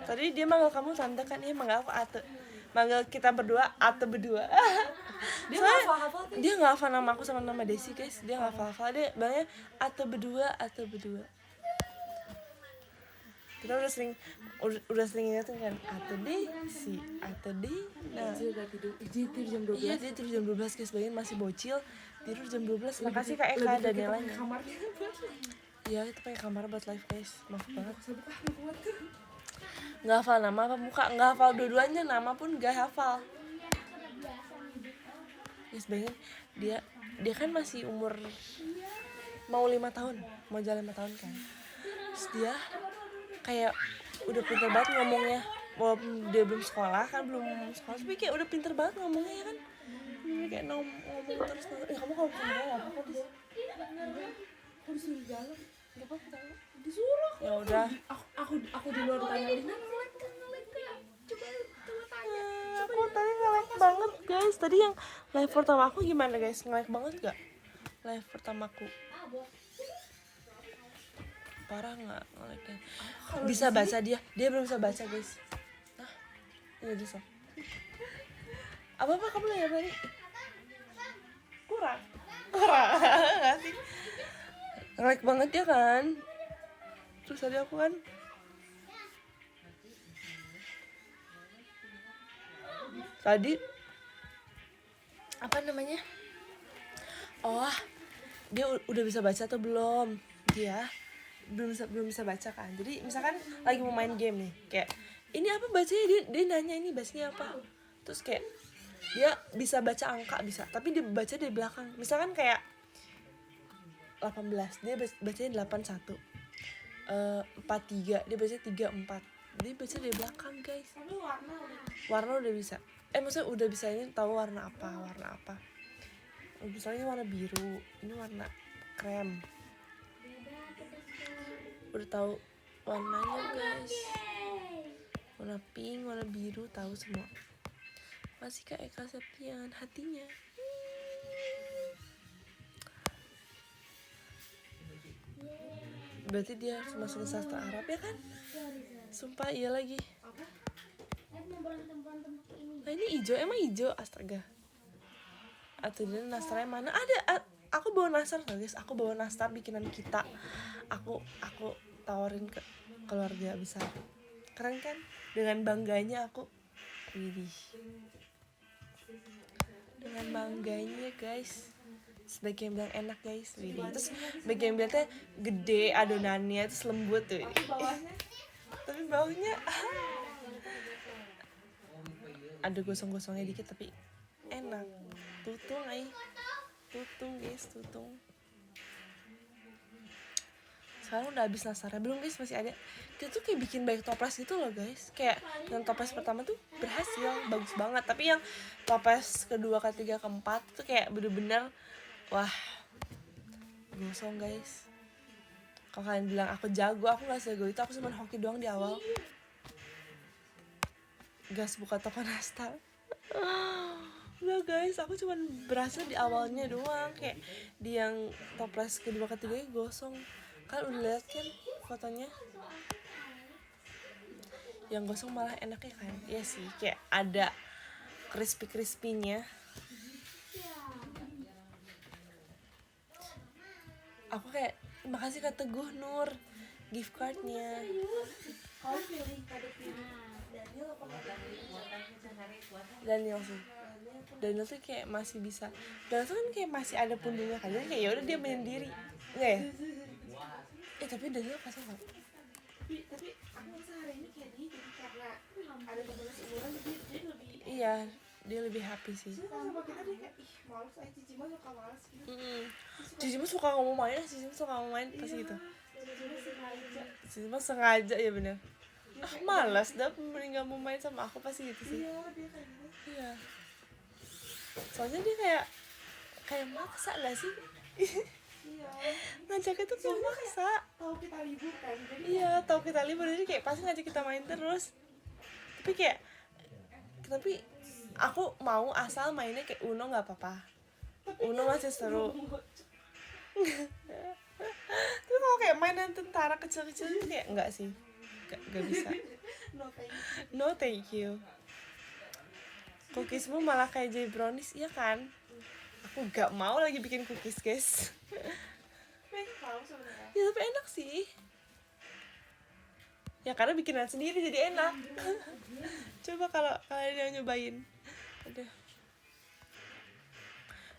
Tadi dia manggil kamu tante kan, dia manggil aku Ate. Manggil kita berdua Ate berdua. Dia Soalnya hafal-hafal tuh. dia nggak hafal nama aku sama nama Desi guys. Dia nggak hafal. Dia bilangnya Ate berdua. Kita udah sering ingetin kan Ate Desi, Ate Dina. Dia tidur jam 12. Iya dia tidur jam 12 guys, bayangin masih bocil tidur jam 12. Makasih Kak Eka dan Nelanya. Kamarnya Iya itu pakai kamar buat live guys, maaf banget. buka buat tuh. Nggak hafal nama apa muka, nggak hafal dua-duanya, nama pun nggak hafal. Guys bayangin dia kan masih umur mau 5 tahun, mau jalan 5 tahun kan. Terus dia kayak udah pintar banget ngomongnya. walaupun dia belum sekolah kan, belum sekolah, tapi kayak udah pinter banget ngomongnya ya kan. Dia kayak ngomong terus. Kamu kalau ketemu dia nggak apa-apa dis. Aku disuruh jalan, nggak apa-apa tahu. Disuruh. Ya udah. Aku di luar tanya Lina. Aku tadi nge-like banget guys. Tadi yang live pertama aku gimana guys? Nge-like banget gak? Live pertamaku parah nggak nge-like-nya? Bisa baca dia belum bisa baca guys. Nah, ini bisa. Apa kamu nanya tadi? Kurang nggak sih? Nge-like banget ya kan? Terus tadi aku kan tadi apa namanya? Oh, dia udah bisa baca atau belum? Dia belum bisa baca kan. Jadi misalkan lagi mau main game nih, kayak ini apa bacanya, dia nanya ini bacanya apa. Terus kayak dia bisa baca angka bisa, tapi dia baca di belakang. Misalkan kayak 18, dia bacanya 81. 43, dia baca 34. Dia baca di belakang, guys. Warna udah bisa. Maksudnya udah bisa ini tahu warna apa. Misalnya warna biru, ini warna krem. Udah tahu warnanya, guys. Warna pink, warna biru, tahu semua. Masih Kak Eka Septian hatinya. Berarti dia harus masuk ke sastra Arab ya kan? Sumpah iya lagi. Nah ini hijau, emang hijau, astaga. Atau dia nastarnya mana? Ada, aku bawa nastar guys. Aku bawa nastar bikinan kita. Aku tawarin ke keluarga besar. Keren kan? Dengan bangganya aku. Widih. Dengan bangganya guys. Sebagian bilang enak guys, widih. Terus sebagian bilang teh gede adonannya, terus lembut tuh. Tapi baunya ada gosong-gosongnya dikit tapi enak. Tutung guys, tutung. Sekarang udah habis nastarnya belum guys, masih ada. Kita tuh kayak bikin banyak toples gitu loh guys. Kayak yang toples pertama tuh berhasil, bagus banget. Tapi yang toples kedua, ketiga, keempat tuh kayak bener-bener wah gosong guys. Kalau kalian bilang aku jago, aku gak sejago itu. Aku cuma hoki doang di awal. Gas buka toko nastar. Udah guys, aku cuma berhasil di awalnya doang. Kayak di yang toples kedua, ketiga gosong. Kan udah lihat kan fotonya? Yang gosong malah enaknya kan? Iya sih, kayak ada crispy-crispy-nya. Aku kayak makasih Kak Teguh Nur gift cardnya. Daniel sih. Daniel tuh kayak masih bisa. Daniel tuh kan kayak masih ada pundungnya kan. Jadi kayak yaudah dia menyendiri. Enggak ya? Tapi Daniel kasih nggak? Tapi aku ngerasa hari ini kayak dia jadi karena ada temen seumuran dia lebih. Iya, dia lebih happy sih. Sama kita dia kayak malas aja, Cici mah suka malas gitu. Cici mah suka ngomong main pasti gitu. Cici mah sengaja ya bener. Malas dah mending gak mau main sama aku pasti gitu sih. Iya, dia kayak gitu. Iya. Soalnya dia kayak maksa gak sih? Iya. Ngajaknya tuh kayak maksa. Tahu kita libur kan. Jadi Iya, tahu kita libur jadi kayak pasti ngajak kita main terus. Tapi aku mau asal mainnya kayak Uno nggak apa-apa. Uno masih seru. Tapi kalau kayak mainan tentara kecil-kecil itu kayak enggak sih, nggak bisa. No thank you. Cookiesmu malah kayak jadi brownies, iya kan? Aku nggak mau lagi bikin cookies guys. Ya tapi enak sih. Ya karena bikinan sendiri jadi enak. Coba kalau kalian yang nyobain. Aduh.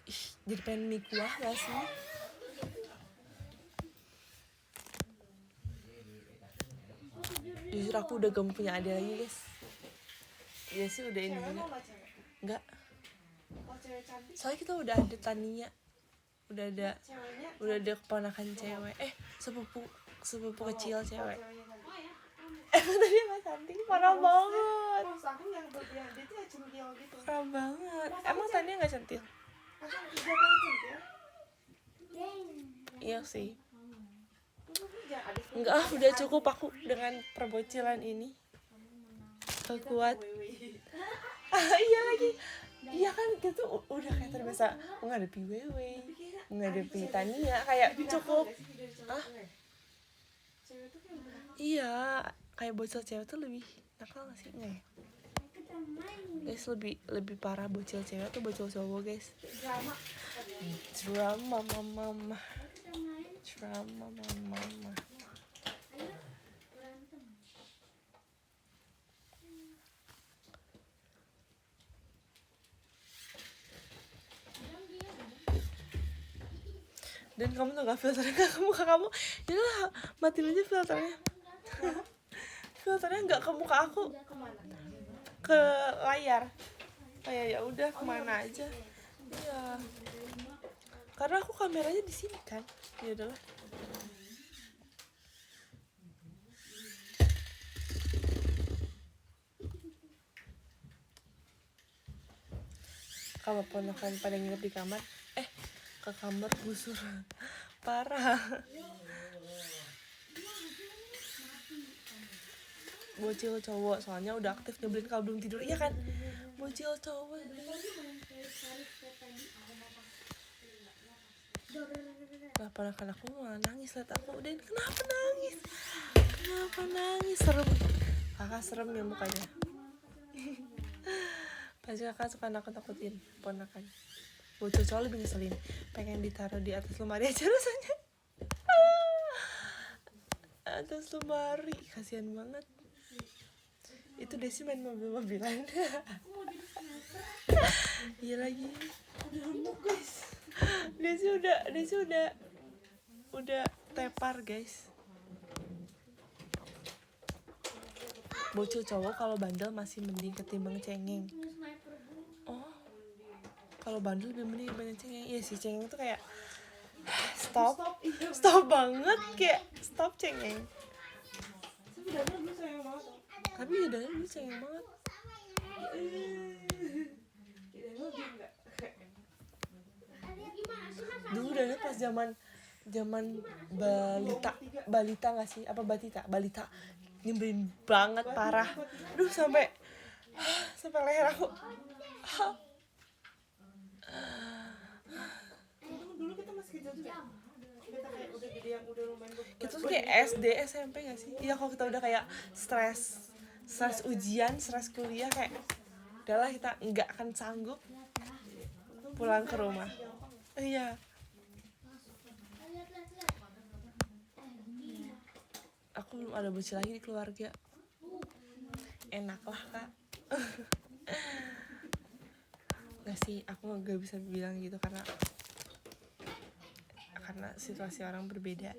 Ih, jadi pengen mie kuah gak sih? Jujur aku udah gak mau punya adik lagi guys. Iya sih udah ini juga. Enggak. Soalnya kita udah ada Tania. Udah ada keponakan cewek. Sepupu kecil cewek. Emang tadi Mas Santi parah banget. Pas aku yang berlebihan dia tuh ya centil gitu. Parah banget. Emang Tania nggak centil? Masa dia kan centil? Iya sih. Jangan ada Enggak, udah cukup aku dengan perbocilan ini. Gak kuat. Iya lagi. Iya kan kita udah kayak terbiasa menghadapi Wewe, menghadapi Tania, kayak cukup. Ah, cewek tuh kayak udah iya, kayak bocil cewek tuh lebih nakal gak sih? Nggak ya? Guys, lebih parah bocil cewek atau bocil cowok guys? drama. Drama mama. Drama mama. Dan kamu tuh gak filternya ke muka kamu. Yalah, matiin aja filternya. Filternya nggak ke muka aku, ke layar. Kayak ya udah kemana aja. Iya. Karena aku kameranya di sini kan. Ya udahlah. Kalau ponakan pada nginep di kamar, ke kamar busur. Parah. Bocil cowok soalnya udah aktif nyebelin kalau belum tidur. Iya kan? Bocil cowok. Nah, ponakan aku malah nangis liat aku. Dan kenapa nangis? Kenapa nangis? Serem. Kakak serem ya mukanya. Pasti kakak suka nakut-nakutin ponakan. Bocil cowok lebih ngeselin. Pengen ditaruh di atas lemari aja rasanya. Atas lemari. Kasihan banget. Itu Desi main mobil-mobilan. Iya lagi. Udah remuk guys. Desi udah tepar guys. Bocil cowok kalau bandel masih mending ketimbang cengeng. Oh, kalau bandel lebih mending dibanding cengeng. Iya sih, cengeng tuh kayak stop banget, kayak stop cengeng. Sebenarnya gue sayang banget. Tapi ya dari dulu cengeng banget. Tidak lo dia enggak. Dulu Dana pas zaman balita nggak sih, apa balita nyebelin banget parah. Aduh sampai leher aku. Dulu kita masih kecil juga. Kita kayak udah gede yang udah lumayan Itu tuh kayak SD SMP nggak sih? Iya, kalau kita udah kayak stres ujian, stres kuliah, kayak udahlah kita nggak akan sanggup pulang ke rumah. Iya. Aku belum ada bocil lagi di keluarga. Enak lah kak. Nggak sih, aku nggak bisa bilang gitu karena situasi orang berbeda.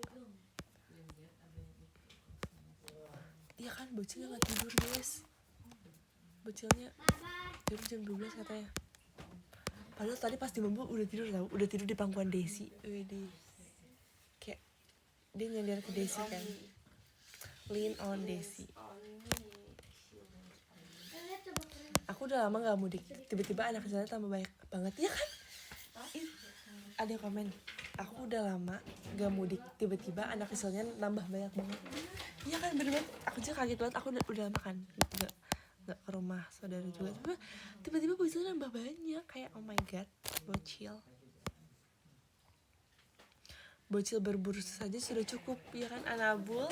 Iya kan, bocilnya nggak tidur guys. Bocilnya tidur jam 12 katanya. Padahal tadi pas di Mambu udah tidur di pangkuan Desi. Widih. Kayak dia nyender ke Desi kan. Lean on Desi. Aku udah lama gak mudik, tiba-tiba anak kecilnya tambah banyak banget. Ya kan? Ada komen, aku udah lama gak mudik, tiba-tiba anak kecilnya nambah banyak banget. Iya kan, bener-bener aku juga kaget banget. Aku udah lama kan gak ke rumah saudara juga, tiba-tiba bocilnya nambah banyak. Kayak oh my god, bocil berburu saja sudah cukup. Ya kan, Anabul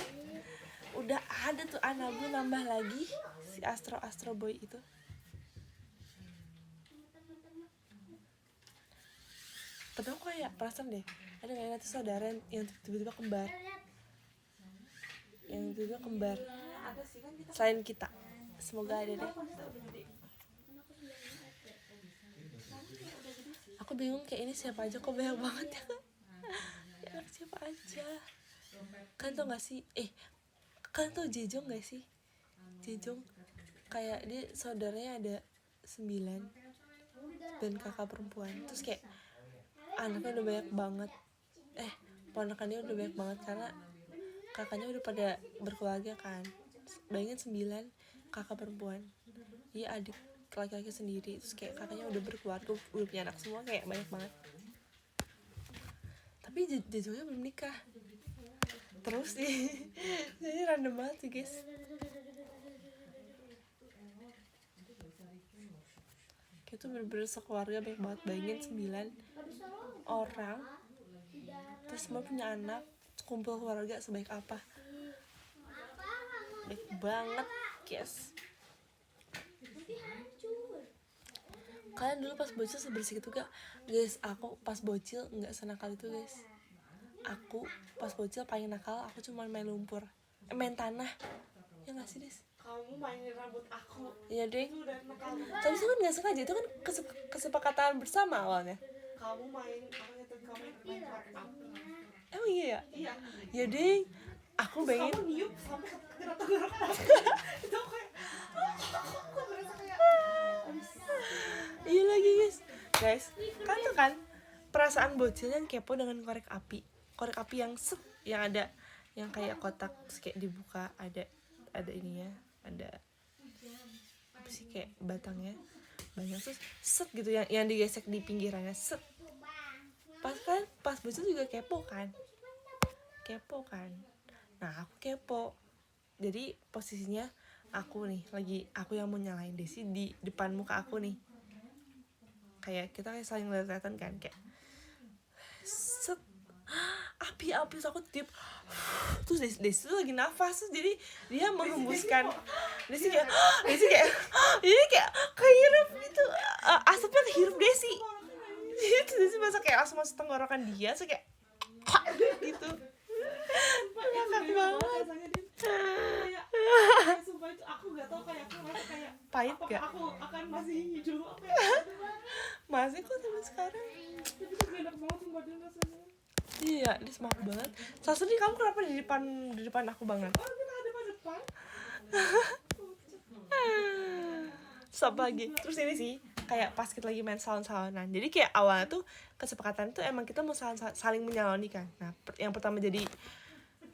udah ada tuh, Anabul nambah lagi si Astro Boy itu. Tapi aku kayak perasaan deh, ada kayak tuh saudara yang tiba-tiba kembar. Selain kita, semoga ada deh. Aku bingung kayak ini siapa aja, kok banyak banget ya kan? Ya siapa aja? Kan tau gak sih? Kan tau Jejong gak sih? Jejong kayak dia saudaranya ada 9 dan kakak perempuan. Terus kayak anaknya udah banyak banget. Ponakannya udah banyak banget karena kakaknya udah pada berkeluarga kan. bayangin 9 kakak perempuan, dia adik laki-laki sendiri, terus kayak kakaknya udah berkeluarga, udah punya anak semua, kayak banyak banget. Tapi Jejonya belum nikah. Terus sih jadi random banget sih guys. Kayak tuh bener-bener sekeluarga banyak banget, bayangin 9 orang, terus semua punya anak, kumpul keluarga sebaik apa. Baik banget guys. Kalian dulu pas bocil sebersih itu gak? Guys, aku pas bocil nggak senakal itu guys. Aku pas bocil paling nakal, aku cuma main lumpur, main tanah. Ya nggak sih Des? Kamu mainin rambut aku. Iya deh. Itu udah nakal. Tapi itu kan nggak sengaja, itu kan kesepakatan bersama awalnya. Kamu main, aku nyetir kamu main korek api. Emang iya ya? Iya. Ya deh. Aku Terus pengen. kamu niup sampai ke tenggorokan. Itu kayak, aku berasa kayak. Iya lagi guys, kan perasaan bocil yang kepo dengan korek api yang yang ada, yang kayak kotak terus kayak dibuka ada ininya, ada apa sih kayak batangnya banyak, terus gitu yang digesek di pinggirannya pas bocil juga kepo kan. Nah aku kepo, jadi posisinya aku yang mau nyalain Desi di depan muka aku nih, kayak kita kayak saling lihat-lihatan kan, kayak api terus aku tiup, terus Desi tuh lagi nafas, terus jadi dia menghembuskan, Desi kayak jadi kayak kehirup gitu, asapnya kehirup Desi, itu Desi masa kayak langsung masuk tenggorokan dia, so kayak gitu. Ngakak banget. Kayak sumpah itu aku gak tau, kayak aku merasa kayak Pahit apakah gak? aku akan masih hidup apa ya? Masih kok sampai sekarang. Tapi itu gak enak banget sumpah dia rasanya. Iya, dia semangat banget. Sasri, kamu kenapa di depan aku banget? Oh kita ada pada depan. Stop lagi. Terus ini sih kayak pas kita lagi main salon-salonan. Jadi kayak awalnya tuh kesepakatan tuh emang kita mau saling menyaloni kan. Nah, yang pertama jadi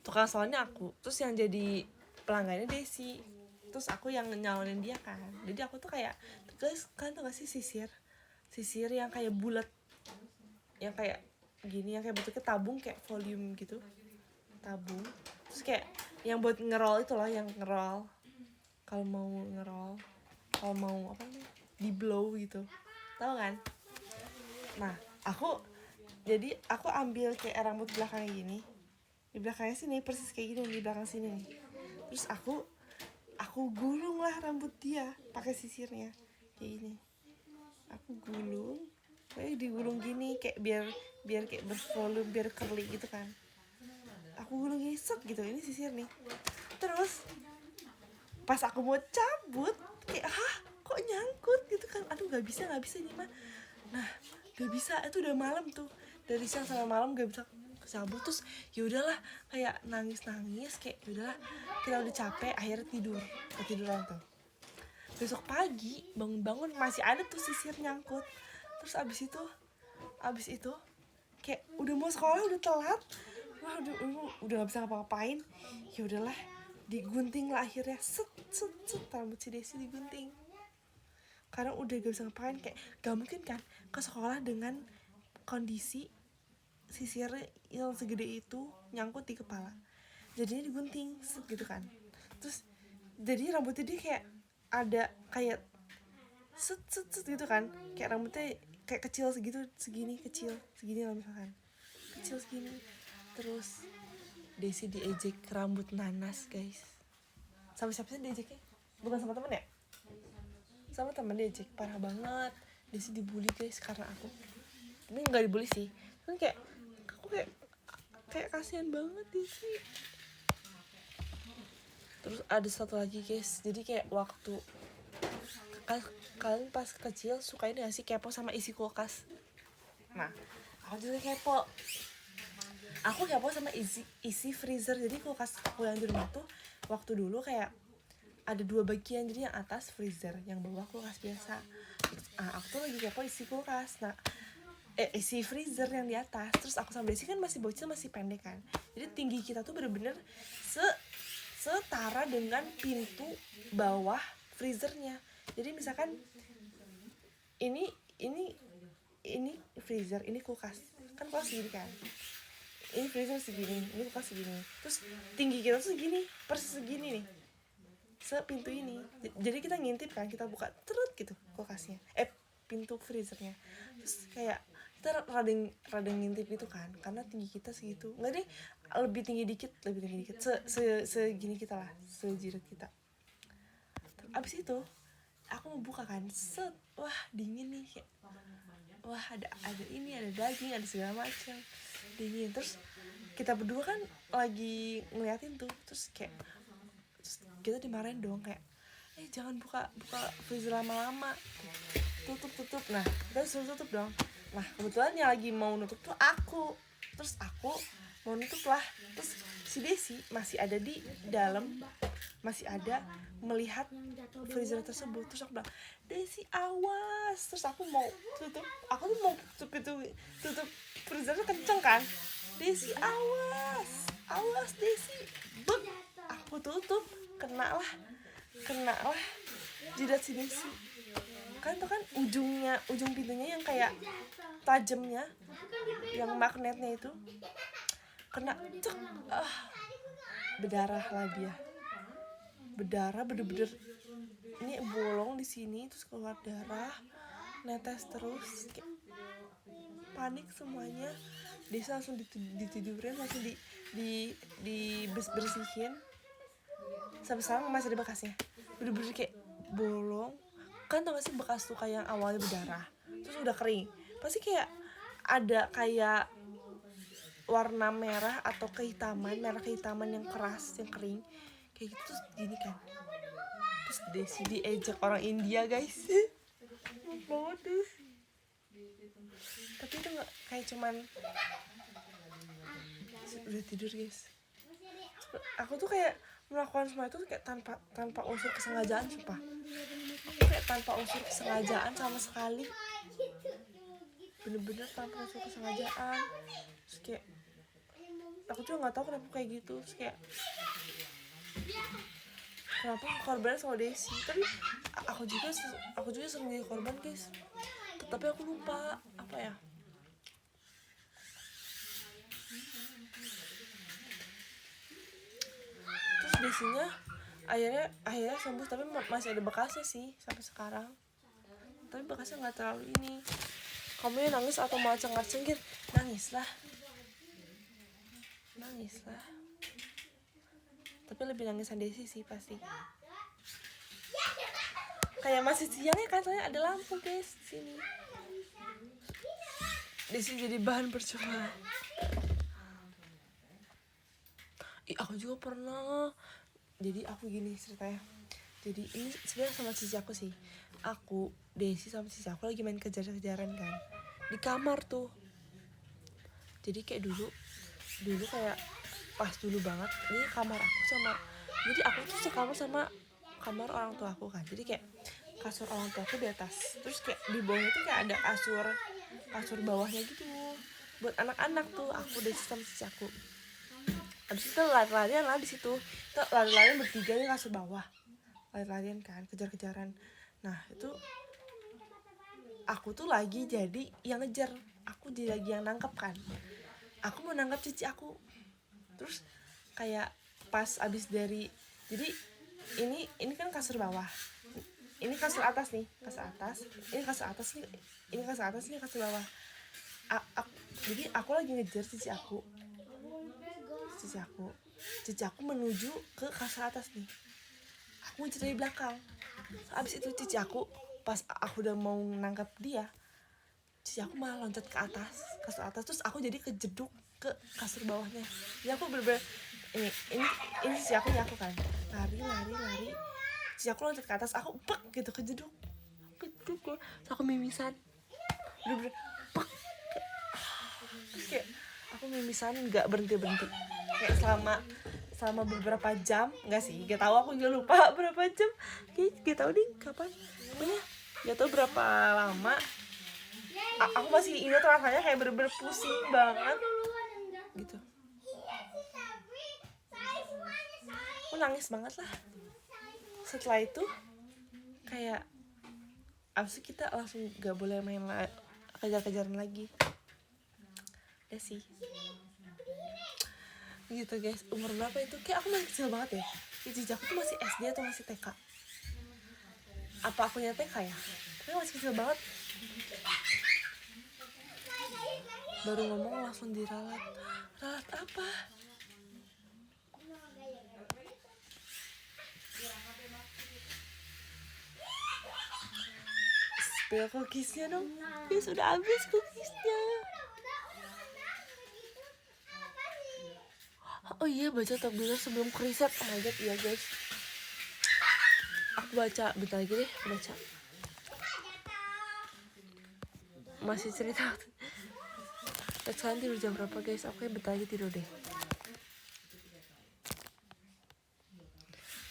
tukang salonnya aku, terus yang jadi pelanggannya Desi, terus aku yang nyalonin dia kan. Jadi aku tuh kayak, guys, kalian tau gak sih sisir yang kayak bulat, yang kayak gini, yang kayak bentuknya tabung, kayak volume gitu, tabung. Terus kayak yang buat ngerol itu loh, yang ngerol kalau mau ngerol, kalau mau apa nih, di blow gitu, tau kan? Nah aku ambil kayak rambut belakangnya gini, di belakangnya sini persis kayak gini, di belakang sini nih. Terus aku gulung lah rambut dia pakai sisirnya kayak gini. Aku gulung, kayak digulung gini, kayak biar kayak bervolume, biar curly gitu kan. Aku gulung gini set gitu, ini sisir nih. Terus pas aku mau cabut, kayak kok nyangkut gitu kan. Aduh nggak bisa ini mah. Nah nggak bisa, itu udah malam tuh, dari siang sampai malam nggak bisa cabut. Terus ya udahlah, kayak nangis kayak udahlah, kita udah capek, akhirnya ketiduran tuh. Besok pagi bangun masih ada tuh sisir nyangkut. Terus abis itu kayak udah mau sekolah, udah telat, wah udah nggak bisa ngapa-ngapain. Ya udahlah, digunting lah akhirnya, set rambut si Desi digunting karena udah gak bisa ngapain. Kayak gak mungkin kan ke sekolah dengan kondisi sisirnya yang segede itu nyangkut di kepala, jadinya digunting gitu kan. Terus jadi rambutnya dia kayak ada kayak set gitu kan, kayak rambutnya kayak kecil segini lah misalkan, kecil segini. Terus Desi diejek rambut nanas guys. Sama siapa sih diejeknya? Bukan sama temen ya? Sama temen diejek, parah banget. Desi dibully guys karena aku. Tapi nggak dibully sih, kan kayak aku kayak kasihan banget Desi. Terus ada satu lagi guys, jadi kayak waktu kalian pas kecil suka ini gak sih kepo sama isi kulkas? Nah aku juga kepo sama isi freezer. Jadi kulkas aku yang di rumah tuh waktu dulu kayak ada 2 bagian, jadi yang atas freezer, yang bawah kulkas biasa. Aku tuh lagi kepo isi kulkas, isi freezer yang di atas. Terus aku sama Desi kan masih bocil, masih pendek kan, jadi tinggi kita tuh bener-bener setara dengan pintu bawah freezernya. Jadi misalkan ini freezer, ini kulkas. Kan kulkas segini kan. Ini freezer segini, ini kulkas segini. Terus tinggi kita tuh segini, persis segini nih. Sepintu ini. Jadi kita ngintip kan, kita buka terus gitu kulkasnya. Pintu freezernya. Terus kayak kita rada ngintip gitu kan, karena tinggi kita segitu. Enggak deh, lebih tinggi dikit. Segini kita lah, sejidat kita. Abis itu aku mau buka kan, wah dingin nih, kayak wah ada ini, ada daging, ada segala macam, dingin. Terus kita berdua kan lagi ngeliatin tuh, terus kita dimarahin dong, kayak jangan buka freezer lama-lama, tutup. Nah kita suruh tutup dong. Nah kebetulan yang lagi mau nutup tuh aku, terus aku mau nutup lah. Terus si Desi masih ada di dalam, masih ada melihat freezer tersebut. Terus aku bilang, Desi awas. Terus aku mau tutup, aku tuh mau tutup freezernya kenceng kan. Desi awas Desi, bek, aku tutup, kena lah jidat si Desi. Kan tuh kan ujung pintunya yang kayak tajamnya, yang magnetnya itu kena, cek, berdarah lah dia. Berdarah bener-bener, ini bolong di sini, terus keluar darah, netes terus, kayak panik semuanya. Desa langsung ditidurin, langsung dibersihin. Sampai sekarang masih ada bekasnya, bener-bener kayak bolong. Kan tau gak sih bekas tuh kayak yang awalnya berdarah terus udah kering, pasti kayak ada kayak warna merah atau merah kehitaman yang keras, yang kering kayak gitu. Terus gini kan, terus Desi diejek orang India guys. Banget tuh. Tapi itu gak kayak cuman udah tidur guys. Aku tuh kayak melakukan semua itu kayak tanpa unsur kesengajaan, sumpah. Aku kayak tanpa unsur kesengajaan sama sekali, bener-bener tanpa unsur kesengajaan. Terus kayak aku juga nggak tahu kenapa kayak gitu. Terus kayak kenapa korban sama Desi, tapi aku juga sering jadi korban guys. Tapi aku lupa apa ya. Terus Desinya akhirnya sembuh, tapi masih ada bekasnya sih sampai sekarang. Tapi bekasnya nggak terlalu ini. Kamu nangis atau malah cengar-cengir? Nangislah. Tapi lebih nangisan Desi sih pasti. Kayak masih siang ya kan, soalnya ada lampu guys di sini. Desi jadi bahan percobaan. Aku juga pernah. Jadi aku gini ceritanya. Jadi ini sebenarnya sama cici aku sih. Desi sama cici aku lagi main kejar-kejaran kan di kamar tuh. Jadi kayak dulu kayak pas dulu banget, ini kamar aku sama, jadi aku tuh sekamar sama kamar orang tua aku kan. Jadi kayak kasur orang tua aku di atas, terus kayak di bawahnya tuh kayak ada kasur bawahnya gitu buat anak-anak tuh. Aku Desi sama cici aku. Abis itu lari-larian lah di situ. Kita lari-larian bertiga di kasur bawah. Lari-larian kan, kejar-kejaran. Nah, itu aku tuh lagi jadi yang ngejar. Aku jadi lagi yang nangkep kan. Aku mau nangkep cici aku. Terus kayak pas abis dari, jadi ini kan kasur bawah. Ini kasur atas nih, kasur atas. Ini kasur atas nih. Ini kasur atas, ini kasur bawah. Jadi aku lagi ngejar cici aku menuju ke kasur atas nih. Aku ngejar dari belakang. Abis itu cici aku, pas aku udah mau nangkap dia, cici aku malah loncat ke atas, kasur atas. Terus aku jadi kejeduk ke kasur bawahnya. Jadi aku bener-bener ini cici aku kan lari. Cici aku loncat ke atas, aku pek gitu kejeduk. Terus aku mimisan, bener-bener pek. Terus kayak aku mimisan nggak berhenti. Kayak selama beberapa jam, nggak sih, nggak tahu, aku juga lupa berapa jam, nggak tahu deh kapan, pokoknya nggak tahu berapa lama. Aku masih ingat rasanya kayak bener-bener pusing banget gitu. aku nangis banget lah. Setelah itu kayak abis itu kita langsung gak boleh main kejar-kejaran lagi. Ya sih gitu guys. Umur berapa itu? Kayak aku masih kecil banget ya. Cici aku tuh masih SD atau masih TK? Apa aku nya TK ya? Tapi masih kecil banget. Baru ngomong langsung diralat. Ralat apa? Spill cookiesnya dong. Guys, udah habis cookiesnya. Oh iya, baca tab dulu sebelum keriset. Oh my god, iya guys. Aku baca, bentar lagi deh, aku baca. Masih cerita. Sekarang tidur jam berapa guys? Oke, bentar lagi tidur deh.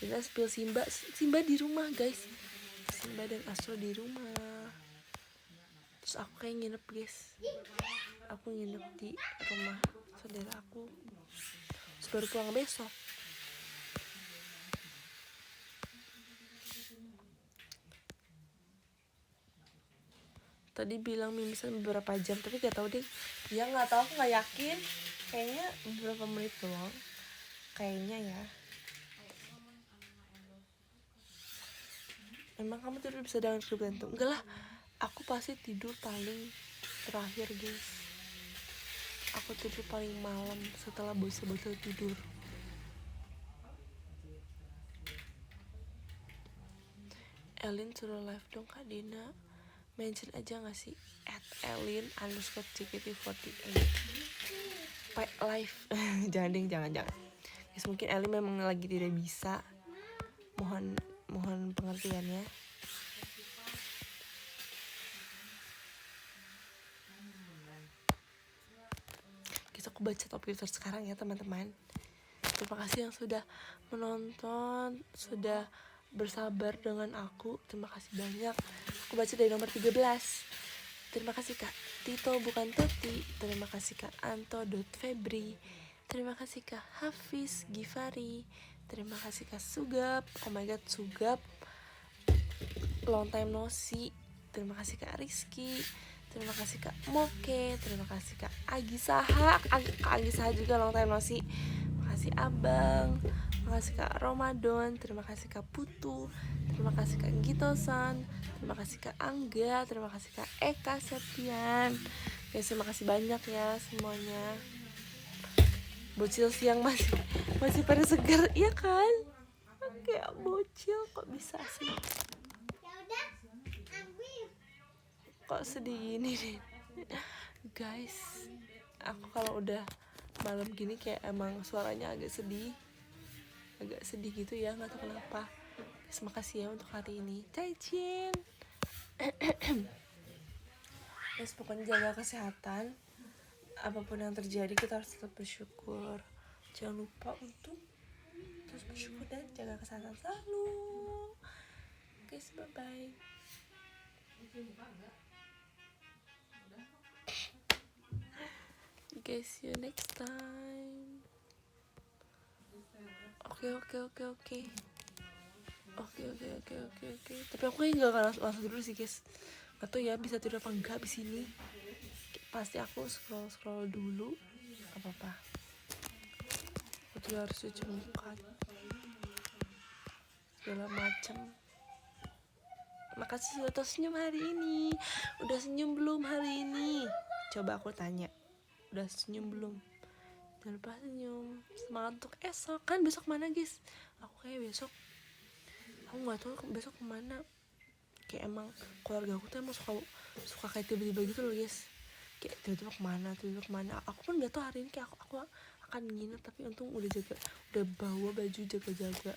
Kita spill Simba di rumah guys. Simba dan Astro di rumah. Terus aku kayak nginep guys. Aku nginep di rumah saudara aku. Terus baru pulang besok. Tadi bilang mimisan beberapa jam, tapi gak tahu deh. Ya nggak tahu, aku nggak yakin. Kayaknya beberapa menit doang. Kayaknya ya. Emang kamu tidur bisa dengan tidur gantung? Enggak lah, aku pasti tidur paling terakhir guys. Aku tidur paling malam setelah bosan-bosan tidur. Elin suruh live dong Kak Dina. Mention aja gak sih @elin_ckt48 live. jangan guys, mungkin Elin memang lagi tidak bisa. Mohon pengertiannya. Guys, aku baca top user sekarang ya teman-teman. Terima kasih yang sudah menonton, sudah bersabar dengan aku. Terima kasih banyak. Aku baca dari nomor 13. Terima kasih Kak Tito bukan Toti. Terima kasih Kak Anto.Febri. Terima kasih Kak Hafiz Gifari. Terima kasih Kak Sugap. Oh my god, Sugap. Long time no see. Terima kasih Kak Rizky. Terima kasih Kak Moke. Terima kasih Kak Agisaha. Kak Agisaha juga long time no see. Terima kasih Abang. Terima kasih Kak Ramadan. Terima kasih Kak Putu. Terima kasih Kak Gitosan. Terima kasih Kak Angga. Terima kasih Kak Eka Septian. Guys, terima kasih banyak ya semuanya. Bocil siang masih pada segar, iya kan? Kayak bocil kok bisa sih? Kok sedih gini deh. Guys, aku kalau udah malam gini kayak emang suaranya agak sedih gitu ya, nggak tahu kenapa. Terima kasih ya untuk hari ini. Caicin. Guys, pokoknya jaga kesehatan. Apapun yang terjadi kita harus tetap bersyukur. Jangan lupa untuk terus bersyukur dan jaga kesehatan selalu. Guys, bye bye. Guys, see you next time. Oke. Tapi aku kayak gak akan langsung dulu sih guys. Gak tau ya bisa tidur apa enggak abis ini. Pasti aku scroll dulu. Apa-apa. Aku juga harus cuci muka segala macam. Makasih sudah senyum hari ini. Udah senyum belum hari ini? Coba aku tanya. Udah senyum belum? Jangan lupa senyum. Semangat untuk esok. Kan besok mana guys? Aku kayak besok, aku gak tahu besok kemana. Kayak emang keluarga aku tuh emang suka kayak tiba-tiba gitu loh guys. Kayak tiba-tiba kemana. Aku pun gak tahu hari ini kayak aku akan nginep. Tapi untung udah bawa baju jaga-jaga.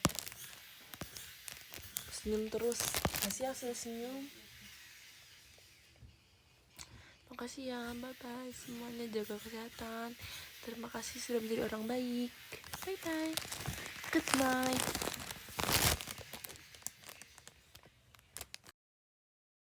Senyum terus. Makasih ya sudah senyum. Makasih ya, bye-bye semuanya, jaga kesehatan. Terima kasih sudah menjadi orang baik. Bye-bye. Good night.